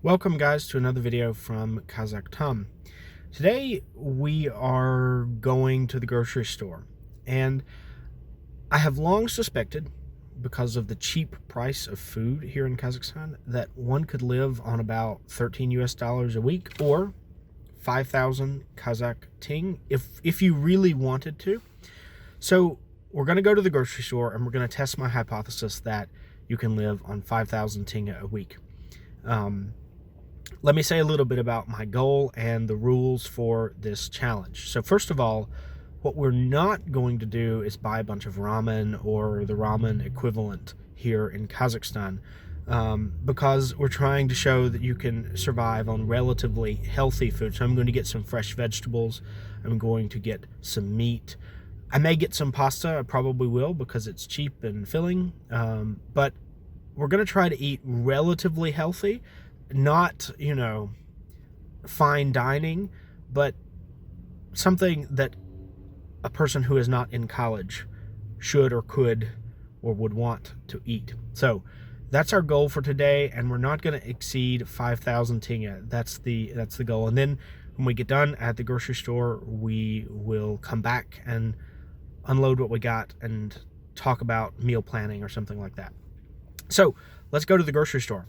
Welcome guys to another video from Kazakhstan. Today we are going to the grocery store, and I have long suspected, because of the cheap price of food here in Kazakhstan, that one could live on about 13 US dollars a week or 5,000 Kazakh Tenge if you really wanted to. So we're going to go to the grocery store and we're going to test my hypothesis that you can live on 5,000 Tenge a week. Let me say a little bit about my goal and the rules for this challenge. So first of all, what we're not going to do is buy a bunch of ramen or the ramen equivalent here in Kazakhstan, because we're trying to show that you can survive on relatively healthy food. So I'm going to get some fresh vegetables. I'm going to get some meat. I may get some pasta. I probably will because it's cheap and filling. But we're going to try to eat relatively healthy. Not, fine dining, but something that a person who is not in college should or could or would want to eat. So that's our goal for today, and we're not going to exceed 5,000 Tenge. That's the goal. And then when we get done at the grocery store, we will come back and unload what we got and talk about meal planning or something like that. So let's go to the grocery store.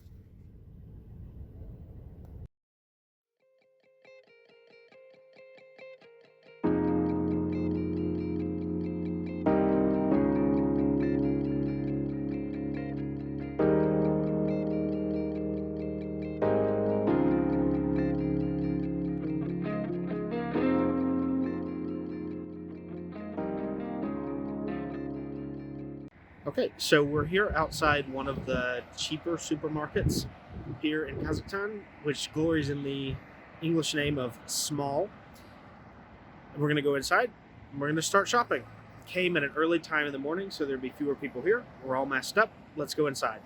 Okay, so we're here outside one of the cheaper supermarkets here in Kazakhstan, which glories in the English name of Small. We're going to go inside and we're going to start shopping. Came at an early time in the morning, so there'd be fewer people here. We're all masked up. Let's go inside.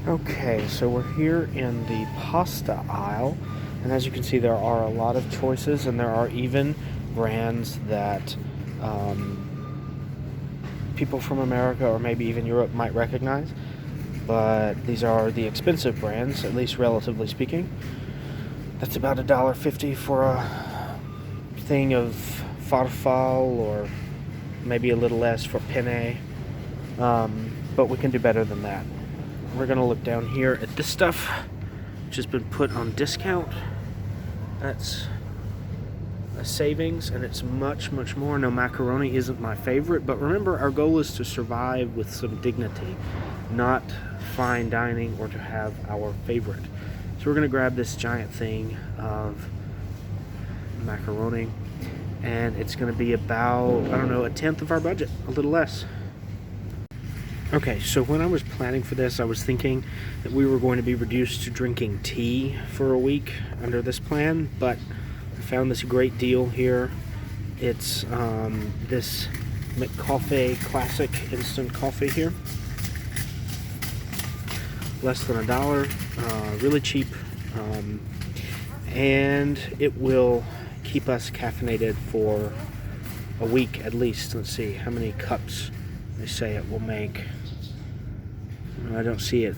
Okay, so we're here in the pasta aisle, and as you can see, there are a lot of choices, and there are even brands that people from America or maybe even Europe might recognize, but these are the expensive brands, at least relatively speaking. That's about $1.50 for a thing of farfal, or maybe a little less for penne, but we can do better than that. We're gonna look down here at this stuff, which has been put on discount. That's a savings, and it's much more. No, macaroni isn't my favorite, but remember, our goal is to survive with some dignity, not fine dining or to have our favorite. So we're gonna grab this giant thing of macaroni, and it's gonna be about, I don't know, a tenth of our budget, a little less. Okay, so when I was planning for this, I was thinking that we were going to be reduced to drinking tea for a week under this plan, but I found this great deal here. It's this McCoffee Classic Instant Coffee here. Less than $1, really cheap, and it will keep us caffeinated for a week at least. Let's see how many cups they say it will make. I don't see it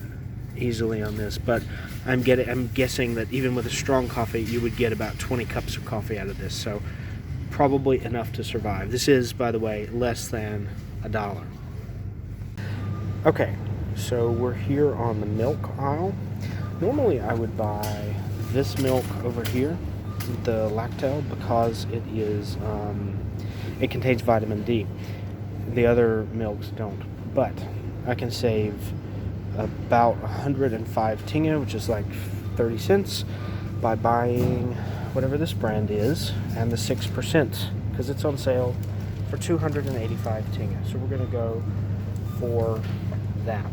easily on this, but I'm guessing that even with a strong coffee, you would get about 20 cups of coffee out of this, so probably enough to survive. This is, by the way, less than $1. Okay, so we're here on the milk aisle. Normally I would buy this milk over here, the Lactel, because it is it contains vitamin D. The other milks don't, but I can save about 105 Tenge, which is like 30 cents, by buying whatever this brand is, and the 6%, because it's on sale for 285 Tenge. So we're going to go for that.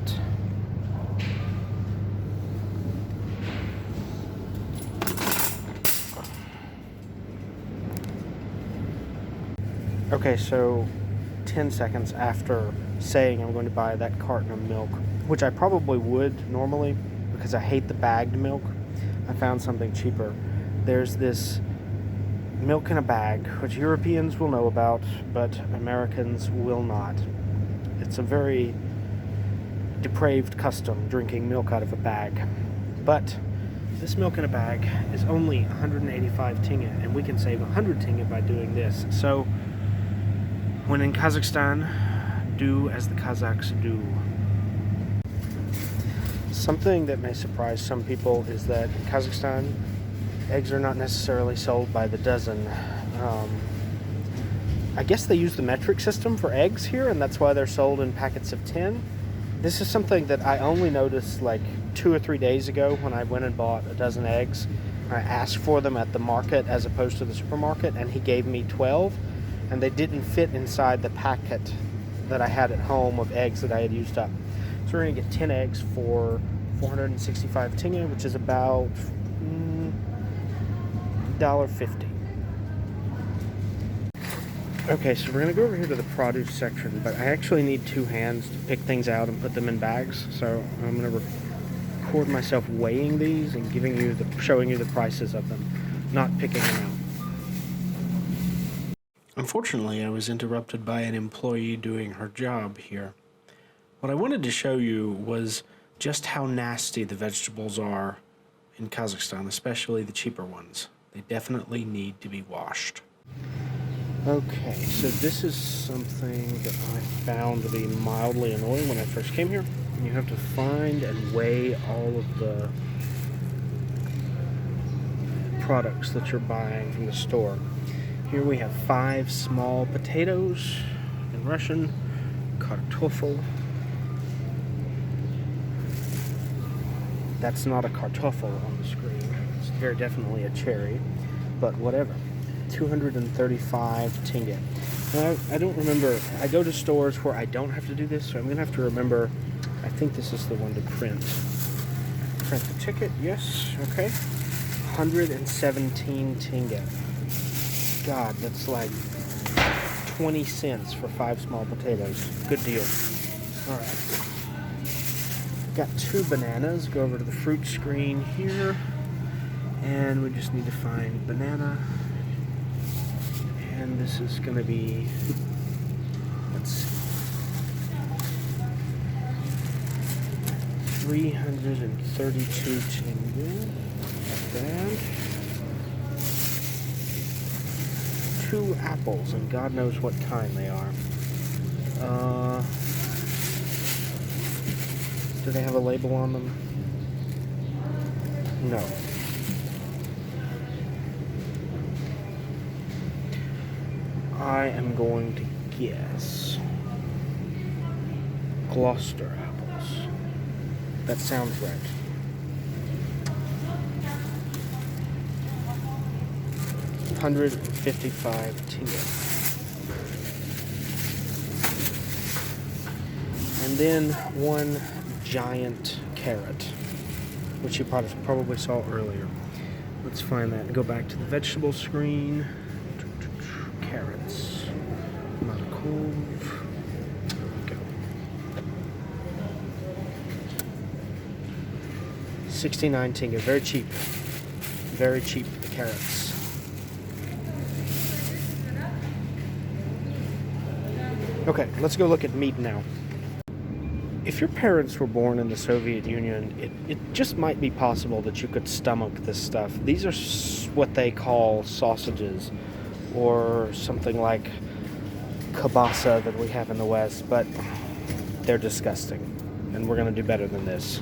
Okay, so 10 seconds after saying I'm going to buy that carton of milk, which I probably would normally because I hate the bagged milk, I found something cheaper. There's this milk in a bag, which Europeans will know about, but Americans will not. It's a very depraved custom, drinking milk out of a bag. But this milk in a bag is only 185 Tenge, and we can save 100 Tenge by doing this. So, when in Kazakhstan, do as the Kazakhs do. Something that may surprise some people is that in Kazakhstan, eggs are not necessarily sold by the dozen. I guess they use the metric system for eggs here, and that's why they're sold in packets of 10. This is something that I only noticed like 2 or 3 days ago when I went and bought a dozen eggs. I asked for them at the market as opposed to the supermarket, and he gave me 12, and they didn't fit inside the packet that I had at home of eggs that I had used up. So we're going to get 10 eggs for 465 Tenge, which is about $1.50. Okay, so we're going to go over here to the produce section, but I actually need 2 hands to pick things out and put them in bags. So I'm going to record myself weighing these and showing you the prices of them, not picking them out. Unfortunately, I was interrupted by an employee doing her job here. What I wanted to show you was just how nasty the vegetables are in Kazakhstan, especially the cheaper ones. They definitely need to be washed. Okay, so this is something that I found to be mildly annoying when I first came here. You have to find and weigh all of the products that you're buying from the store. Here we have 5 small potatoes, in Russian, kartoffel. That's not a kartoffel on the screen. It's very definitely a cherry, but whatever. 235 Tenge. Now, I don't remember. I go to stores where I don't have to do this, so I'm going to have to remember. I think this is the one to print. Print the ticket, yes, okay. 117 Tenge. God, that's like 20 cents for 5 small potatoes. Good deal. Alright. Got 2 bananas. Go over to the fruit screen here. And we just need to find banana. And this is going to be, let's see, 332 Tenge. Not bad. 2 apples, and God knows what kind they are. Do they have a label on them? No. I am going to guess Gloucester apples. That sounds right. $155 Tenge. And then 1 giant carrot, which you probably saw earlier. Let's find that and go back to the vegetable screen. Carrots. Not a clove. Go. 69 Tenge. Very cheap. Very cheap, the carrots. Okay, let's go look at meat now. If your parents were born in the Soviet Union, it just might be possible that you could stomach this stuff. These are what they call sausages, or something like kielbasa that we have in the West, but they're disgusting, and we're going to do better than this.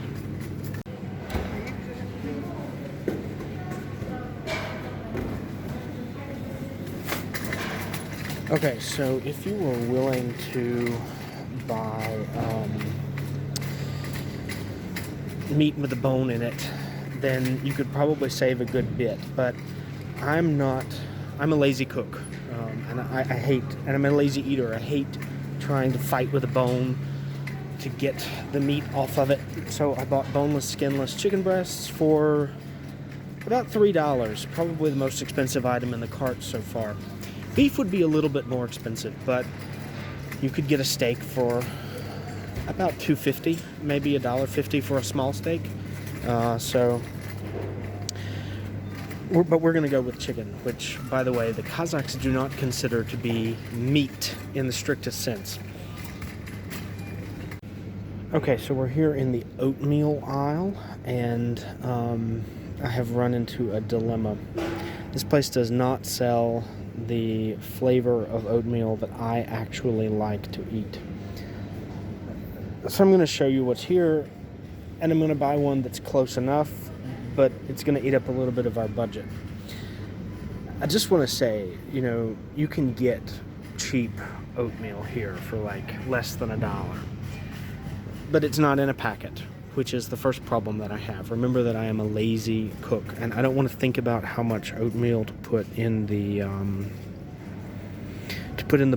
Okay, so if you were willing to buy meat with a bone in it, then you could probably save a good bit, but I'm a lazy cook, and I hate, and I'm a lazy eater. I hate trying to fight with a bone to get the meat off of it. So I bought boneless, skinless chicken breasts for about $3, probably the most expensive item in the cart so far. Beef would be a little bit more expensive, but you could get a steak for about $2.50, maybe $1.50 for a small steak. But we're going to go with chicken, which, by the way, the Kazakhs do not consider to be meat in the strictest sense. Okay, so we're here in the oatmeal aisle, and I have run into a dilemma. This place does not sell the flavor of oatmeal that I actually like to eat. So I'm going to show you what's here, and I'm going to buy one that's close enough, but it's going to eat up a little bit of our budget. I just want to say, you can get cheap oatmeal here for like less than $1. But it's not in a packet, which is the first problem that I have. Remember that I am a lazy cook, and I don't want to think about how much oatmeal to put in the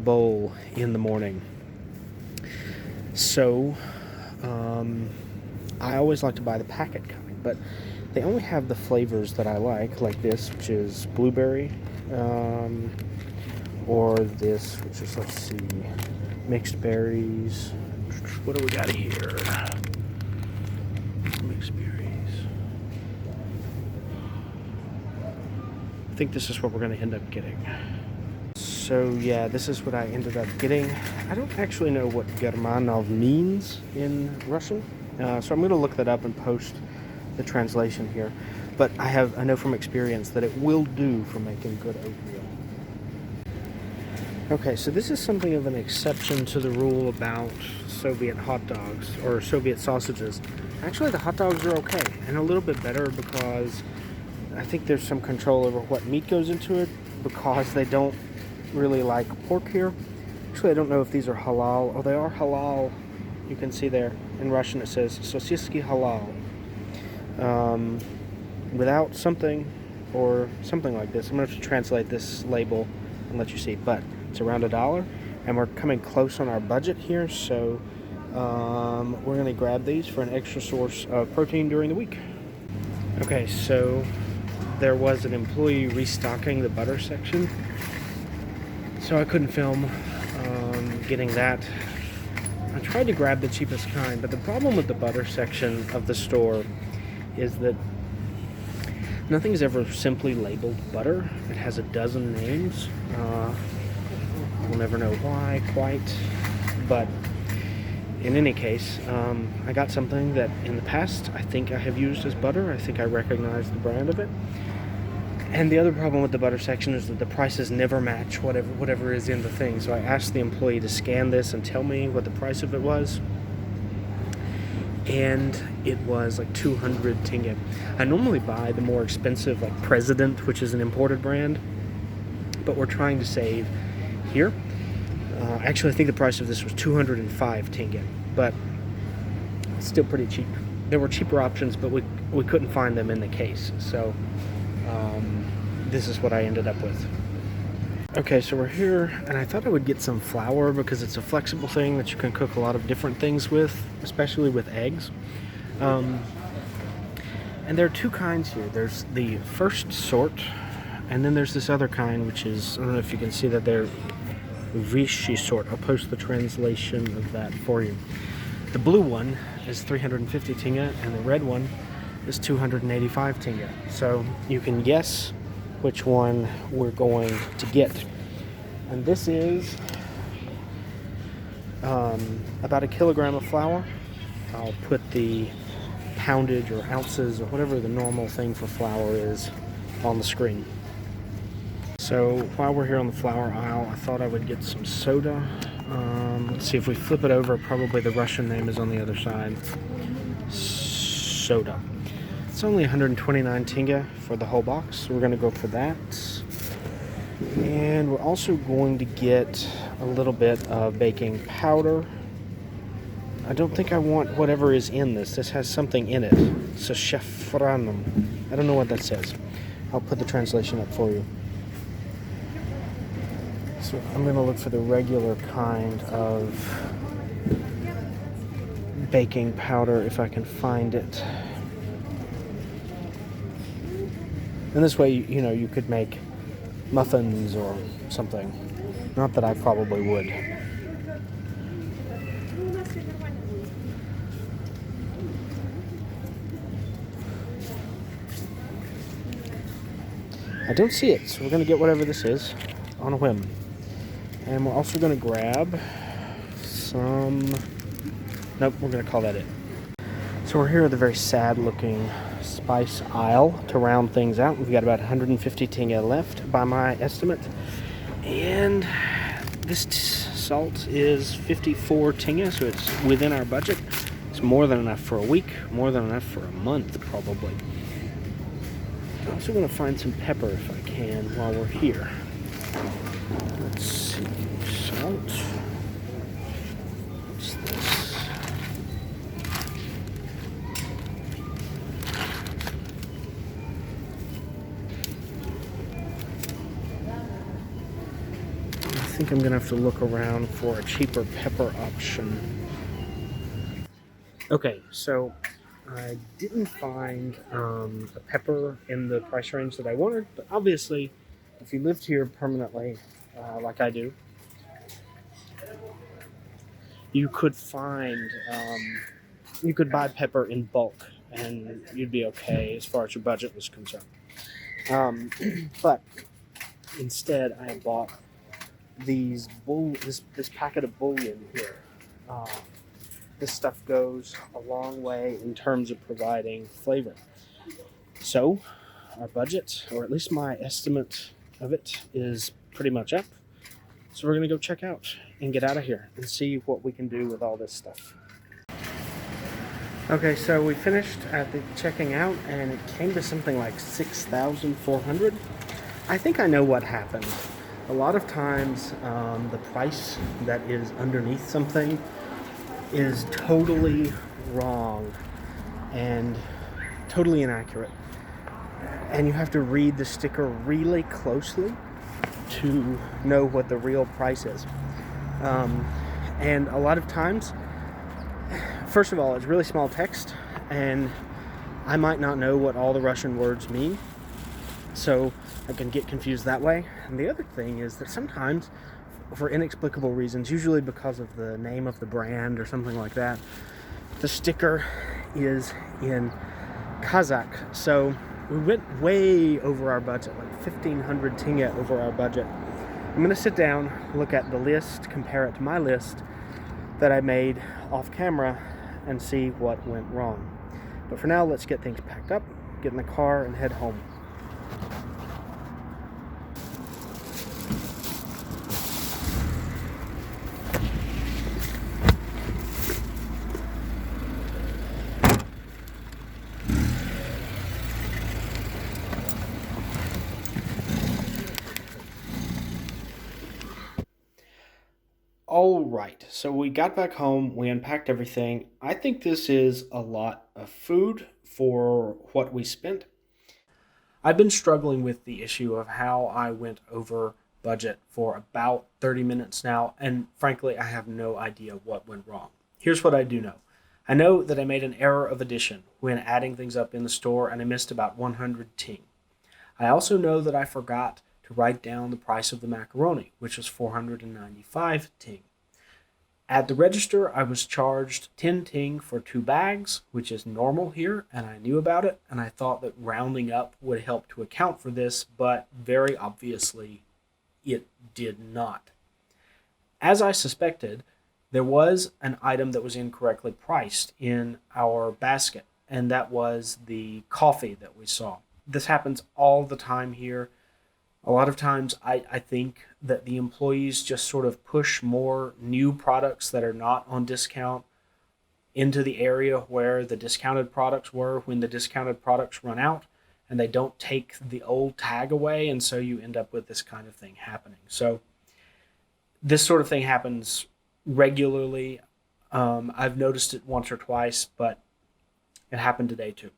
bowl in the morning. So I always like to buy the packet kind, but they only have the flavors that I like this, which is blueberry, or this, which is, let's see, mixed berries. What do we got here? Mixed berries. I think this is what we're going to end up getting. So yeah, this is what I ended up getting. I don't actually know what Germanov means in Russian, so I'm going to look that up and post the translation here. But I know from experience that it will do for making good oatmeal. Okay, so this is something of an exception to the rule about Soviet hot dogs or Soviet sausages. Actually, the hot dogs are okay and a little bit better because I think there's some control over what meat goes into it, because they don't really like pork here. Actually, I don't know if these are halal. Oh, they are halal. You can see there in Russian it says sosiski halal. Without something or something like this. I'm going to have to translate this label and let you see, but it's around $1, and we're coming close on our budget here, so we're going to grab these for an extra source of protein during the week. Okay, so there was an employee restocking the butter section, so I couldn't film getting that. I tried to grab the cheapest kind, but the problem with the butter section of the store is that nothing's ever simply labeled butter. It has a dozen names. We'll never know why quite, but in any case, I got something that in the past I think I have used as butter. I think I recognize the brand of it. And the other problem with the butter section is that the prices never match whatever is in the thing. So I asked the employee to scan this and tell me what the price of it was. And it was like 200 Tenge. I normally buy the more expensive, like President, which is an imported brand, but we're trying to save here. Actually, I think the price of this was 205 Tenge, but it's still pretty cheap. There were cheaper options, but we couldn't find them in the case, so this is what I ended up with. Okay, so we're here, and I thought I would get some flour because it's a flexible thing that you can cook a lot of different things with, especially with eggs. And there are two kinds here. There's the first sort, and then there's this other kind, which is, I don't know if you can see that they're Vichy sort. I'll post the translation of that for you. The blue one is 350 Tenge, and the red one is 285 Tenge. So you can guess which one we're going to get. And this is about 1 kilogram of flour. I'll put the poundage or ounces or whatever the normal thing for flour is on the screen. So while we're here on the flour aisle, I thought I would get some soda. Let's see, if we flip it over, probably the Russian name is on the other side. Soda. It's only 129 Tenge for the whole box, so we're going to go for that. And we're also going to get a little bit of baking powder. I don't think I want whatever is in this. This has something in it. So shafranum. I don't know what that says. I'll put the translation up for you. So I'm going to look for the regular kind of baking powder if I can find it. And this way, you could make muffins or something. Not that I probably would. I don't see it, so we're going to get whatever this is on a whim. And we're also going to grab some Nope, we're going to call that it. So we're here at the very sad looking spice aisle to round things out. We've got about 150 Tenge left by my estimate. And this salt is 54 Tenge, so it's within our budget. It's more than enough for a week, more than enough for a month probably. I also want to find some pepper if I can while we're here. Let's see, salt. What's this? I think I'm going to have to look around for a cheaper pepper option. Okay, so I didn't find a pepper in the price range that I wanted, but obviously, if you lived here permanently, like I do, you could find, you could buy pepper in bulk, and you'd be okay as far as your budget was concerned. But instead, I bought this packet of bouillon here. This stuff goes a long way in terms of providing flavor. So, our budget, or at least my estimate of it, is pretty much up. So we're going to go check out and get out of here and see what we can do with all this stuff. Okay, so we finished at the checking out, and it came to something like 6,400. I think I know what happened. A lot of times, the price that is underneath something is totally wrong and totally inaccurate. And you have to read the sticker really closely to know what the real price is. And a lot of times, first of all, it's really small text, and I might not know what all the Russian words mean, so I can get confused that way. And the other thing is that sometimes, for inexplicable reasons, usually because of the name of the brand or something like that, the sticker is in Kazakh. So we went way over our budget, like 1,500 Tenge over our budget. I'm going to sit down, look at the list, compare it to my list that I made off camera, and see what went wrong. But for now, let's get things packed up, get in the car, and head home. All right, so we got back home, we unpacked everything. I think this is a lot of food for what we spent. I've been struggling with the issue of how I went over budget for about 30 minutes now, and frankly, I have no idea what went wrong. Here's what I do know. I know that I made an error of addition when adding things up in the store, and I missed about 100 ting. I also know that I forgot to write down the price of the macaroni, which was 495 ting. At the register, I was charged 10 ting for 2 bags, which is normal here, and I knew about it, and I thought that rounding up would help to account for this, but very obviously it did not. As I suspected, there was an item that was incorrectly priced in our basket, and that was the coffee that we saw. This happens all the time here. A lot of times I think that the employees just sort of push more new products that are not on discount into the area where the discounted products were when the discounted products run out, and they don't take the old tag away, and so you end up with this kind of thing happening. So this sort of thing happens regularly. I've noticed it once or twice, but it happened today too.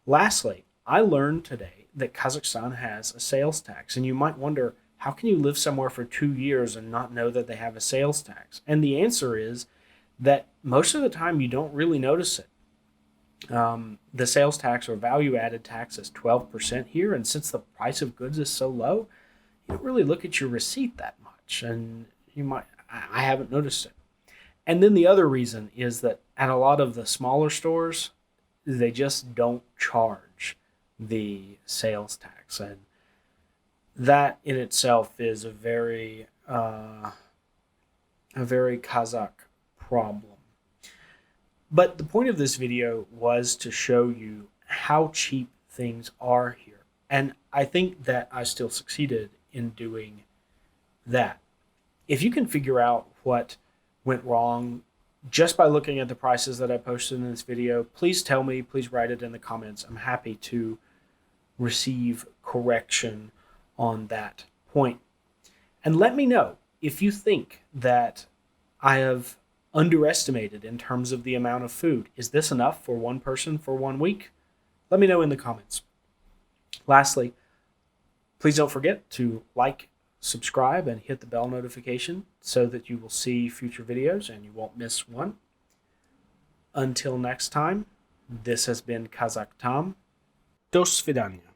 Lastly, I learned today that Kazakhstan has a sales tax, and you might wonder, how can you live somewhere for 2 years and not know that they have a sales tax? And the answer is that most of the time you don't really notice it. The sales tax or value-added tax is 12% here, and since the price of goods is so low, you don't really look at your receipt that much, and I haven't noticed it. And then the other reason is that at a lot of the smaller stores, they just don't charge the sales tax, and that in itself is a very Kazakh problem. But the point of this video was to show you how cheap things are here. And I think that I still succeeded in doing that. If you can figure out what went wrong just by looking at the prices that I posted in this video, please tell me, please write it in the comments. I'm happy to receive correction on that point. And let me know if you think that I have underestimated in terms of the amount of food. Is this enough for one person for 1 week? Let me know in the comments. Lastly, please don't forget to like, subscribe, and hit the bell notification so that you will see future videos and you won't miss one. Until next time, this has been Kazakh Tom. Do svidaniya.